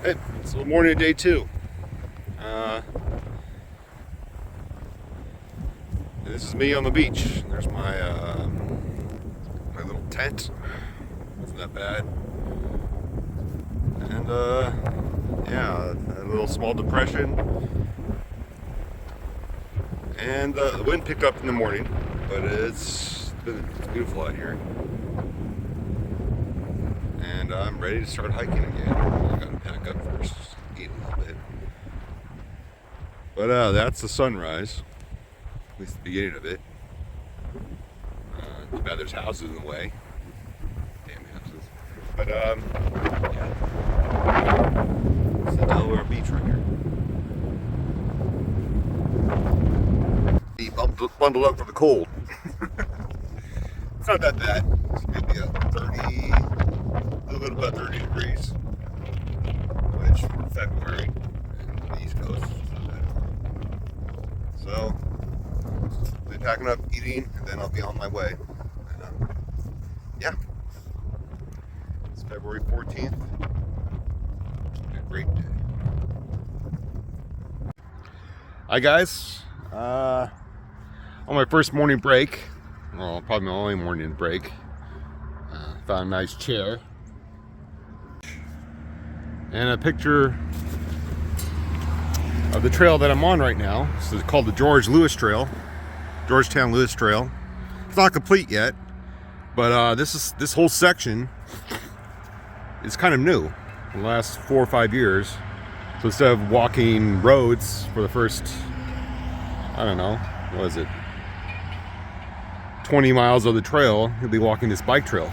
Hey, it's the morning of day 2. This is me on the beach. There's my little tent. Wasn't that bad. And yeah, a little small depression. And the wind picked up in the morning, but it's beautiful out here. And I'm ready to start hiking again. I gotta pack up first, eat a little bit. But that's the sunrise, at least the beginning of it. Too bad there's houses in the way. Damn houses. But yeah. It's the Delaware beach right here. Be bundled up for the cold. It's not that bad. It's maybe a little bit above 30 degrees, which for February on the East Coast is not bad at all. So, I'll be packing up, eating, and then I'll be on my way. And, yeah, it's February 14th. A great day. Hi guys, on my first morning break, well, probably my only morning break, found a nice chair and a picture of the trail that I'm on right now. This is called the Georgetown-Lewis Trail. It's not complete yet, but this whole section is kind of new in the last 4 or 5 years. So instead of walking roads for the first, I don't know, what is it, 20 miles of the trail, you'll be walking this bike trail,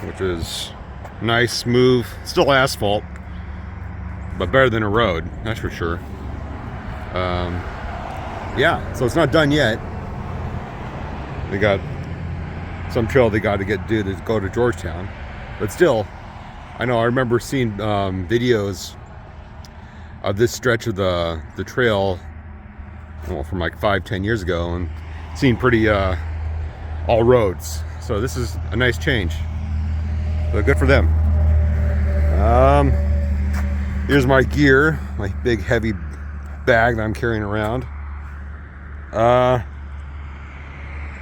which is nice, smooth, still asphalt, but better than a road, that's for sure. Yeah, so it's not done yet. They got some trail they got to do to go to Georgetown, but still, I remember seeing videos of this stretch of the trail, well, from like 5-10 years ago, and seeing pretty all roads. So this is a nice change. So good for them. Here's my gear, my big heavy bag that I'm carrying around.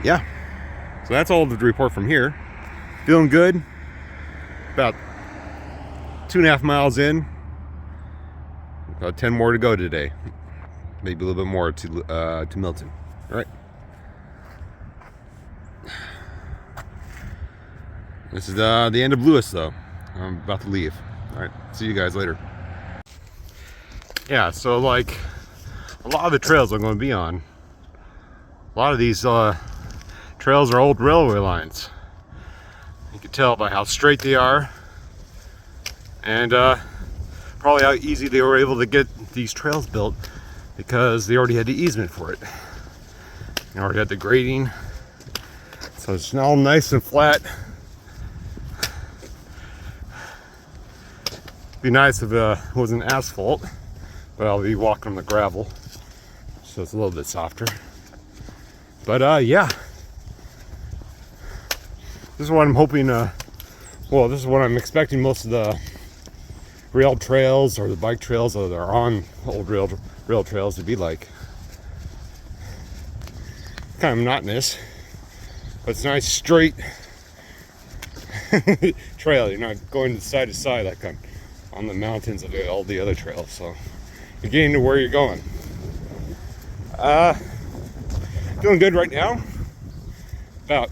Yeah, so that's all the report from here. Feeling good. About 2.5 miles in. About 10 more to go today. Maybe a little bit more to Milton. All right. This is the end of Lewis, though. I'm about to leave. All right, see you guys later. Yeah, so like a lot of the trails I'm going to be on, a lot of these trails are old railway lines. You can tell by how straight they are, and probably how easy they were able to get these trails built, because they already had the easement for it. They already had the grading, so it's all nice and flat. It'd be nice if it wasn't asphalt, but I'll be walking on the gravel, so it's a little bit softer. But yeah, this is what I'm hoping, well, this is what I'm expecting most of the rail trails or the bike trails that are on old rail trails to be like. Kind of monotonous, but it's a nice straight trail. You're not going side to side like on the mountains of all the other trails, so you're getting to where you're going. Feeling good right now. About,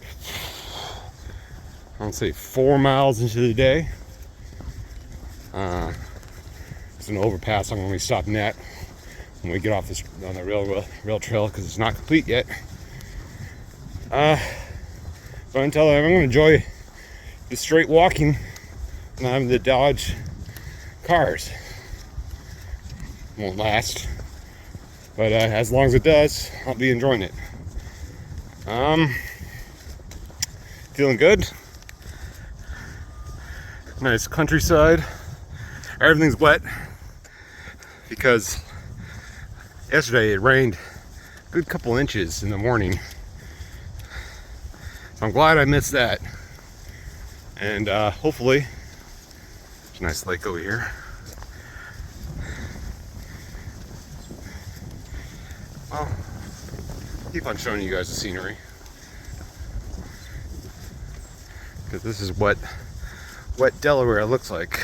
I don't say 4 miles into the day. It's an overpass I'm going to be stopping at when we get off this on the rail trail, because it's not complete yet. But until then, I'm going to enjoy the straight walking, not having to dodge cars. Won't last, but as long as it does, I'll be enjoying it. Feeling good. Nice countryside. Everything's wet because yesterday it rained a good couple inches in the morning. So I'm glad I missed that. And hopefully, there's a nice lake over here. Well, keep on showing you guys the scenery, because this is what Delaware looks like.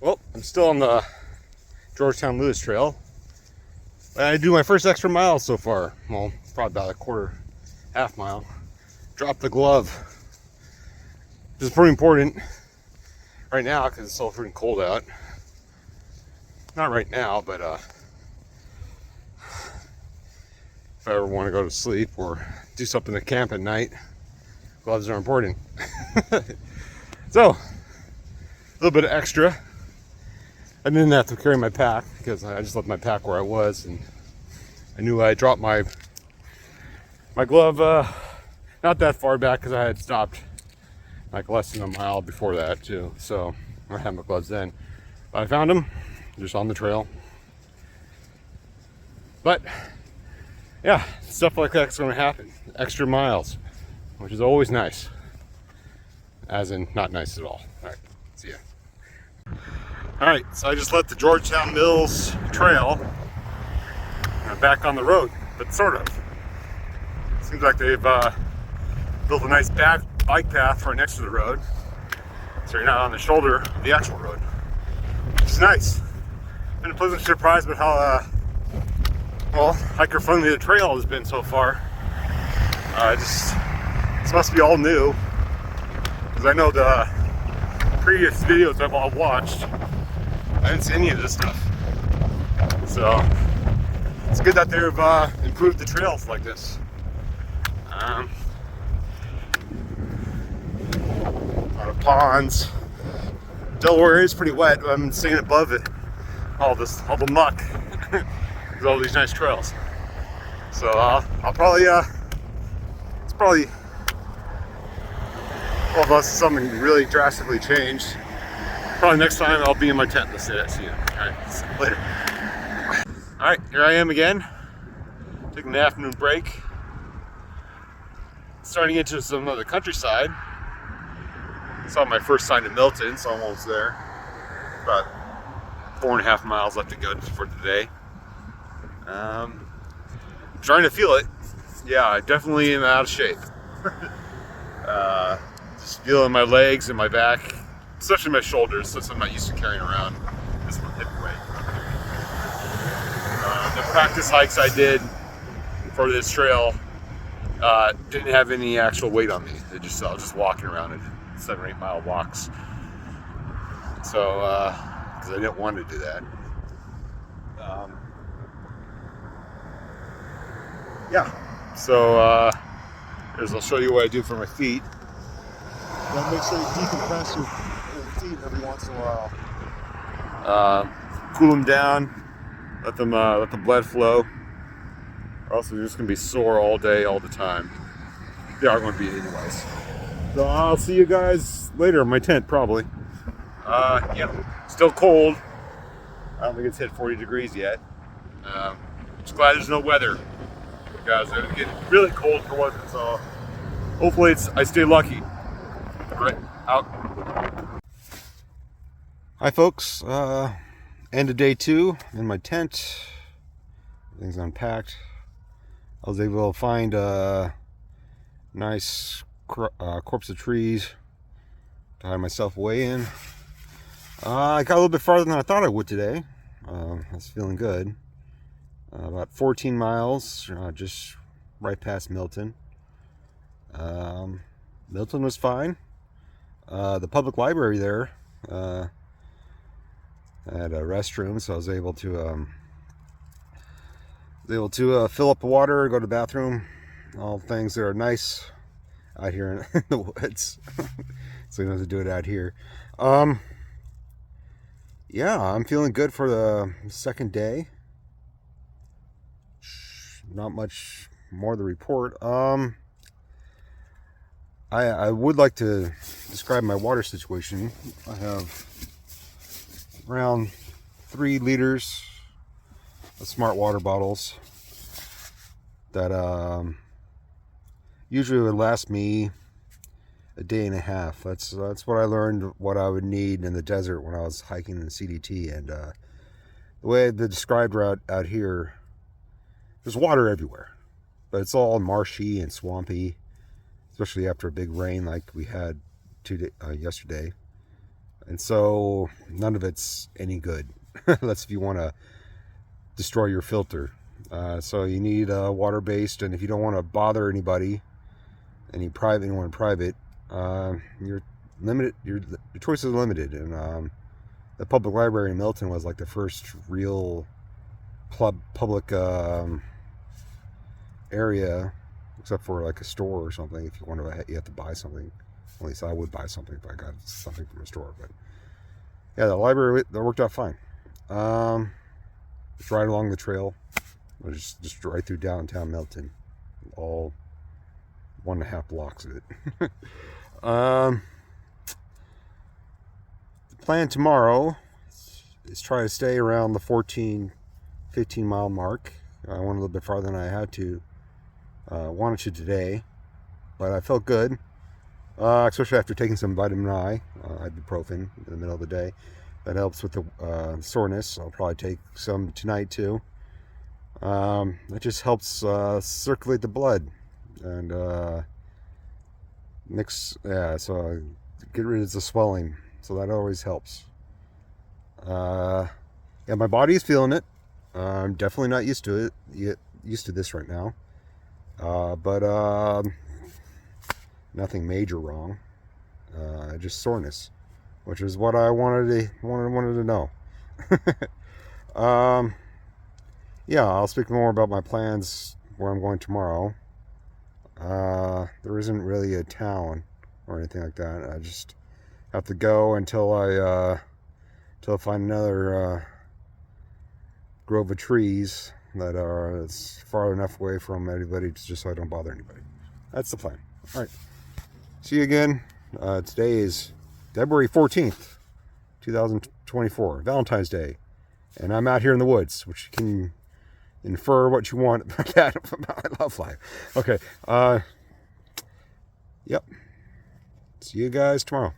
Well, I'm still on the Georgetown-Lewis trail. I do my first extra mile so far. Well, probably about half mile. Drop the glove. This is pretty important right now because it's so freaking cold out. Not right now, but if I ever want to go to sleep or do something at camp at night, gloves are important. So, a little bit of extra. I didn't have to carry my pack because I just left my pack where I was, and I knew I dropped my glove not that far back because I had stopped like less than a mile before that too. So I had my gloves then. But I found them just on the trail. But yeah, stuff like that's going to happen. Extra miles, which is always nice. As in, not nice at all. All right, see ya. Alright, so I just left the Georgetown Mills trail. I'm back on the road, but sort of. Seems like they've built a nice bike path right next to the road. So you're not on the shoulder of the actual road. Which is nice. Been a pleasant surprise with how, well, hiker friendly the trail has been so far. This must be all new. Because I know the previous videos I've all watched, I didn't see any of this stuff. So it's good that they've improved the trails like this. A lot of ponds. Delaware is pretty wet. I'm staying above it. All the muck. There's all these nice trails. So I'll probably it's probably, well, unless something really drastically changed. Probably next time I'll be in my tent. Let's say that. See you. Alright, see you later. Alright, here I am again. Taking an afternoon break. Starting into some of the countryside. Saw my first sign of Milton, so I'm almost there. About 4.5 miles left to go for today. Trying to feel it. Yeah, I definitely am out of shape. Just feeling my legs and my back. Especially my shoulders, since I'm not used to carrying around this heavy weight. The practice hikes I did for this trail didn't have any actual weight on me. I was just walking around it, 7 or 8 mile walks. So, because I didn't want to do that. Yeah. So, I'll show you what I do for my feet. Then make sure you decompress your feet every once in a while. Cool them down, let the blood flow, or else they're just gonna be sore all day, all the time. They are going to be anyways. So I'll see you guys later in my tent, probably. Yeah, still cold. I don't think it's hit 40 degrees yet. Just glad there's no weather, because it's getting really cold for once. So hopefully I stay lucky. Right, out. Hi folks, end of day 2 in my tent. Everything's unpacked. I was able to find a nice corpse of trees to hide myself away in. I got a little bit farther than I thought I would today. I was feeling good. About 14 miles, just right past Milton. Milton was fine. The public library there had a restroom, so I was able to fill up the water, go to the bathroom, all things that are nice out here in the woods. So you don't have to do it out here. Yeah, I'm feeling good for the second day. Not much more to report. I would like to describe my water situation. I have around 3 liters of smart water bottles that usually would last me a day and a half. That's what I learned what I would need in the desert when I was hiking in the CDT. And the way the described route out here, there's water everywhere, but it's all marshy and swampy, especially after a big rain like we had yesterday. And so none of it's any good. That's if you want to destroy your filter. So you need water-based, and if you don't want to bother anybody, anyone private, you're limited. Your choices are limited. And the public library in Milton was like the first real public area, except for like a store or something. If you want to, you have to buy something. At least I would buy something if I got something from a store. But yeah, the library, that worked out fine. Just right along the trail. It was just right through downtown Milton. All 1.5 blocks of it. The plan tomorrow is try to stay around the 14-15 mile mark. I went a little bit farther than I wanted to today, but I felt good, especially after taking some vitamin I, ibuprofen, in the middle of the day. That helps with the soreness. I'll probably take some tonight too. That just helps circulate the blood and so get rid of the swelling. So that always helps. Yeah, my body is feeling it. I'm definitely not used to it. Used to this right now. But nothing major wrong. Just soreness, which is what I wanted to know. Yeah, I'll speak more about my plans where I'm going tomorrow. There isn't really a town or anything like that. I just have to go until I find another grove of trees that are far enough away from anybody just so I don't bother anybody. That's the plan. All right. See you again. Today is February 14th, 2024, Valentine's Day. And I'm out here in the woods, which you can infer what you want about that, about my love life. Okay. Yep. See you guys tomorrow.